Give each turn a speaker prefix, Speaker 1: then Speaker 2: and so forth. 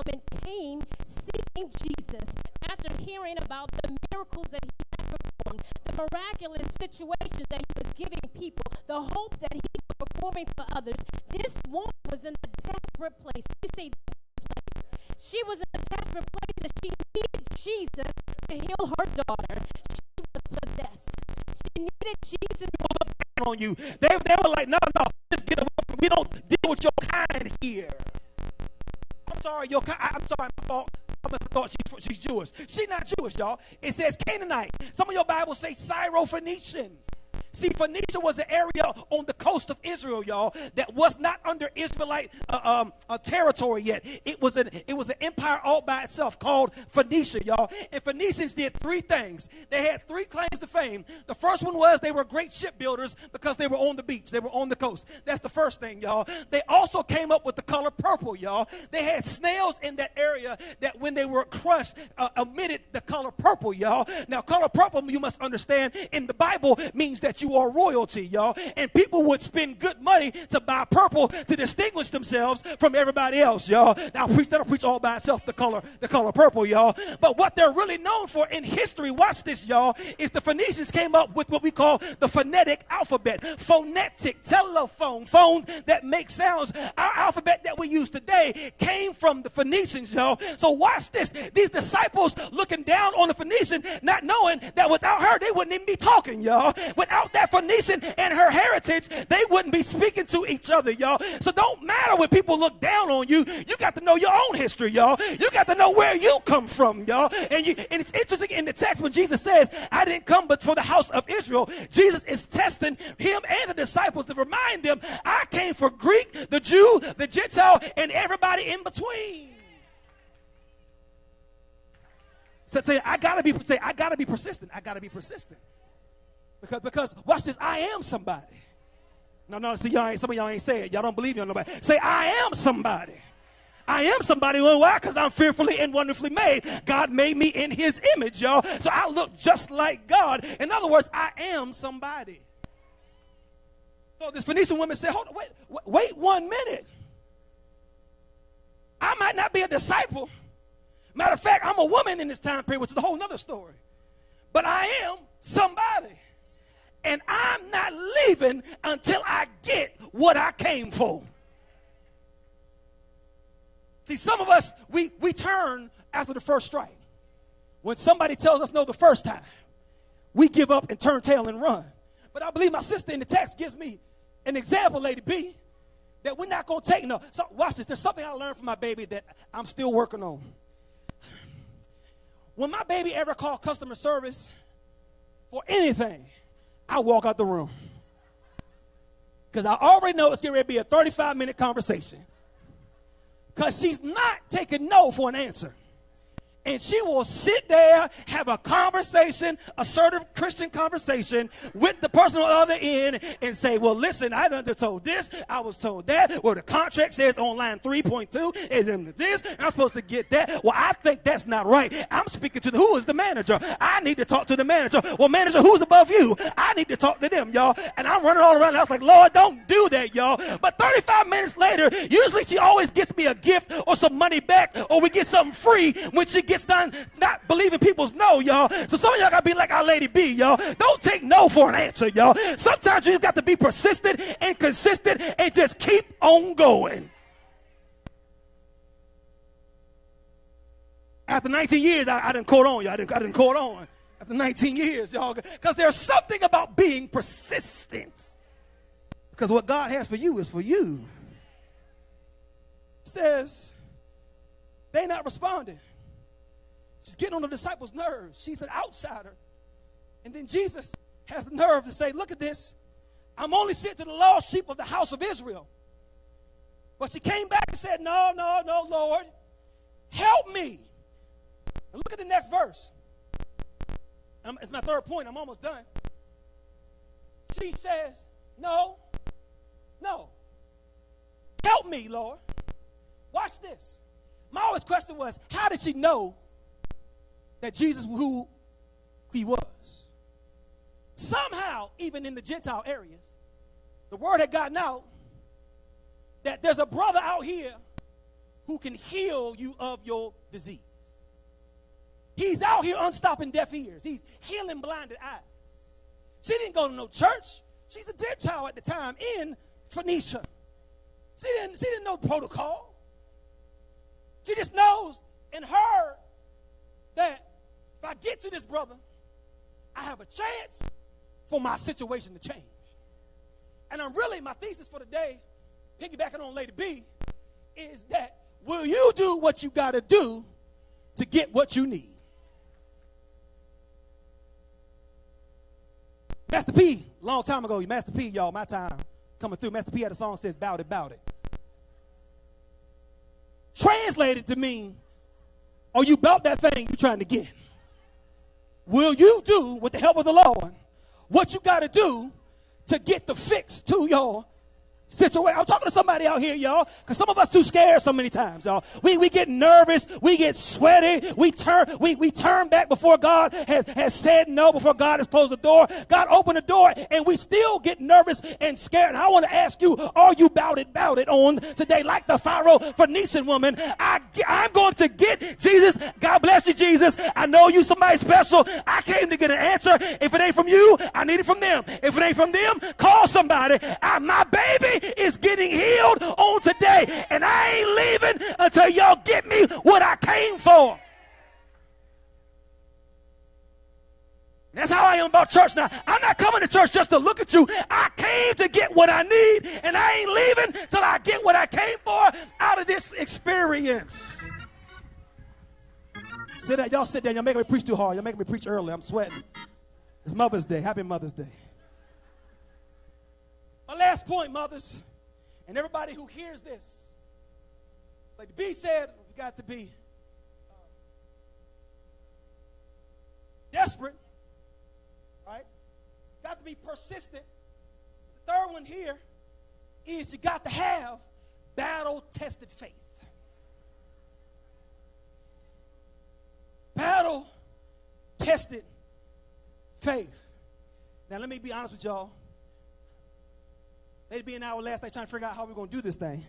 Speaker 1: woman came seeking Jesus after hearing about the miracles that he had performed, the miraculous situations that he was giving people, the hope that he was performing for others. This woman was in a desperate place. You say desperate place. She was in a desperate place that she needed Jesus to heal her daughter. She was possessed. She needed Jesus
Speaker 2: on you. They were like, no, just get away from, we don't deal with your kind here. I'm sorry, I'm sorry, my fault. I must have thought she's Jewish. She's not Jewish, y'all. It says Canaanite. Some of your Bibles say Syro-Phoenician. See, Phoenicia was an area on the coast of Israel, y'all, that was not under Israelite territory yet. It was an empire all by itself called Phoenicia, y'all. And Phoenicians did three things. They had three claims to fame. The first one was they were great shipbuilders because they were on the beach. They were on the coast. That's the first thing, y'all. They also came up with the color purple, y'all. They had snails in that area that when they were crushed emitted the color purple, y'all. Now, color purple, you must understand, in the Bible means that you are royalty, y'all. And people would spend good money to buy purple to distinguish themselves from everybody else, y'all. Now, that'll preach all by itself, the color purple, y'all. But what they're really known for in history, watch this, y'all, is the Phoenicians came up with what we call the phonetic alphabet. Phonetic, telephone, phone that makes sounds. Our alphabet that we use today came from the Phoenicians, y'all. So watch this. These disciples looking down on the Phoenician, not knowing that without her, they wouldn't even be talking, y'all. Without that Phoenician and her heritage, they wouldn't be speaking to each other, y'all. So don't matter when people look down on you. You got to know your own history, y'all. You got to know where you come from, y'all. And it's interesting in the text when Jesus says, I didn't come but for the house of Israel. Jesus is testing him and the disciples to remind them, I came for Greek, the Jew, the Gentile, and everybody in between. So tell you, I gotta be persistent. I gotta be persistent. Because watch this, I am somebody. No, see, some of y'all ain't say it. Y'all don't believe me on nobody. Say, I am somebody. I am somebody. Well, why? Because I'm fearfully and wonderfully made. God made me in his image, y'all. So I look just like God. In other words, I am somebody. So this Phoenician woman said, hold on, wait 1 minute. I might not be a disciple. Matter of fact, I'm a woman in this time period, which is a whole nother story. But I am somebody. And I'm not leaving until I get what I came for. See, some of us, we turn after the first strike. When somebody tells us no the first time, we give up and turn tail and run. But I believe my sister in the text gives me an example, Lady B, that we're not going to take no. So watch this. There's something I learned from my baby that I'm still working on. When my baby ever called customer service for anything, I walk out the room. Because I already know it's getting ready to be a 35-minute conversation. Because she's not taking no for an answer. And she will sit there, have a conversation, assertive Christian conversation with the person on the other end and say, well, listen, I done told this, I was told that. Well, the contract says on line 3.2, and this, I'm supposed to get that. Well, I think that's not right. I'm speaking to who is the manager? I need to talk to the manager. Well, manager, who's above you? I need to talk to them, y'all. And I'm running all around. I was like, Lord, don't do that, y'all. But 35 minutes later, usually she always gets me a gift or some money back, or we get something free when she gets done not believing people's no, y'all. So some of y'all gotta be like our Lady B, y'all. Don't take no for an answer, y'all. Sometimes you just got to be persistent and consistent and just keep on going. After 19 years, I didn't caught on, y'all. I didn't caught on. After 19 years, y'all. Because there's something about being persistent. Because what God has for you is for you. It says, they not responding. She's getting on the disciples' nerves. She's an outsider. And then Jesus has the nerve to say, look at this. I'm only sent to the lost sheep of the house of Israel. But she came back and said, no, Lord. Help me. And look at the next verse. It's my third point. I'm almost done. She says, no. Help me, Lord. Watch this. My always question was, how did she know that Jesus was who he was? Somehow, even in the Gentile areas, the word had gotten out that there's a brother out here who can heal you of your disease. He's out here unstopping deaf ears. He's healing blinded eyes. She didn't go to no church. She's a Gentile at the time in Phoenicia. She didn't know protocol. She just knows and heard that if I get to this brother, I have a chance for my situation to change. And my thesis for today, piggybacking on Lady B, is that will you do what you got to do to get what you need? Master P, long time ago, Master P, y'all, my time coming through. Master P had a song that says, "Bout it, bout it." Translated to mean, are you about that thing you're trying to get? Will you do, with the help of the Lord, what you got to do to get the fix to your situation? I'm talking to somebody out here, y'all, because some of us too scared so many times, y'all. We get nervous, we get sweaty, we turn back before God has said no, before God has closed the door. God opened the door, and we still get nervous and scared. And I want to ask you, are you bout it on today? Like the Phoenician woman, I'm going to get Jesus. God bless you, Jesus. I know you somebody special. I came to get an answer. If it ain't from you, I need it from them. If it ain't from them, call somebody. My baby is getting healed on today, and I ain't leaving until y'all get me what I came for. That's how I am about church now. I'm not coming to church just to look at you. I came to get what I need, and I ain't leaving till I get what I came for out of this experience. Sit down. Y'all sit down. Y'all making me preach too hard. Y'all making me preach early. I'm sweating. It's Mother's Day. Happy Mother's Day. My last point, mothers, and everybody who hears this, like the B said, you got to be desperate, right? Got to be persistent. The third one here is you got to have battle-tested faith. Battle-tested faith. Now, let me be honest with y'all. They'd be an hour last night trying to figure out how we're going to do this thing.